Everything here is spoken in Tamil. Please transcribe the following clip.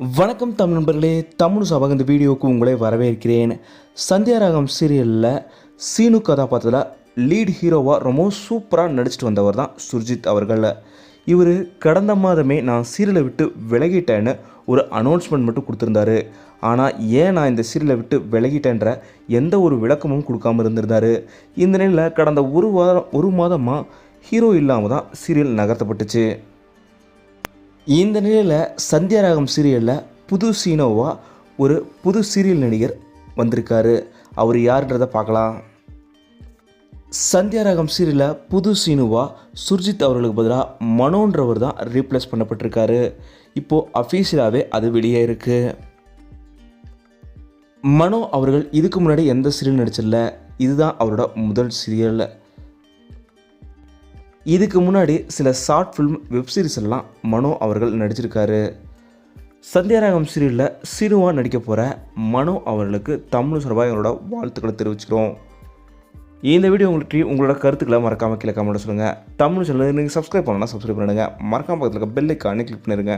வணக்கம் தமிழ் நண்பர்களே, தமிழ் சபாக இந்த வீடியோவுக்கு உங்களை வரவேற்கிறேன். சந்தியாராகம் சீரியலில் சீனு கதாபாத்திரத்தில் லீட் ஹீரோவாக ரொம்ப சூப்பராக நடிச்சிட்டு வந்தவர் தான் சுர்ஜித் அவர்கள். இவர் கடந்த மாதமே நான் சீரியலை விட்டு விலகிட்டேன்னு ஒரு அனௌன்ஸ்மெண்ட் மட்டும் கொடுத்துருந்தாரு. ஆனால் ஏன் நான் இந்த சீரியலை விட்டு விலகிட்டேன்ற எந்த ஒரு விளக்கமும் கொடுக்காமல் இருந்திருந்தார். இந்த நிலையில் கடந்த ஒரு மாதமாக ஹீரோ இல்லாமல் தான் சீரியல் நகர்த்தப்பட்டுச்சு. இந்த நிலையில் சந்தியாராகம் சீரியலில் புது சீனோவாக ஒரு புது சீரியல் நடிகர் வந்திருக்காரு. அவர் யாருன்றதை பார்க்கலாம். சந்தியாராகம் சீரியலில் புது சீனுவாக சுர்ஜித் அவர்களுக்கு பதிலாக மனோன்றவர் தான் ரீப்ளேஸ் பண்ணப்பட்டிருக்காரு. இப்போது அஃபீஷியலாகவே அது வெளியே இருக்குது. மனோ அவர்கள் இதுக்கு முன்னாடி எந்த சீரியல் நடிச்சிடல, இதுதான் அவரோட முதல் சீரியல். இதுக்கு முன்னாடி சில ஷார்ட் ஃபிலிம் வெப்சீரிஸ் எல்லாம் மனோ அவர்கள் நடிச்சிருக்காரு. சந்தியாராகம் சீரியலில் சீனுவாக நடிக்க போகிற மனோ அவர்களுக்கு தமிழ் சார்பாக எங்களோட வாழ்த்துக்களை தெரிவிச்சுக்கிறோம். இந்த வீடியோ உங்களுக்கு உங்களோட கருத்துக்களை மறக்காமல் கீழே கமெண்ட் சொல்லுங்கள். தமிழ் சேனல் நீங்கள் சப்ஸ்கிரைப் பண்ணணும்னா சப்ஸ்கிரைப் பண்ணுங்கள். மறக்காமல் பக்கத்தில் பெல் ஐக்கானை கிளிக் பண்ணிடுங்க.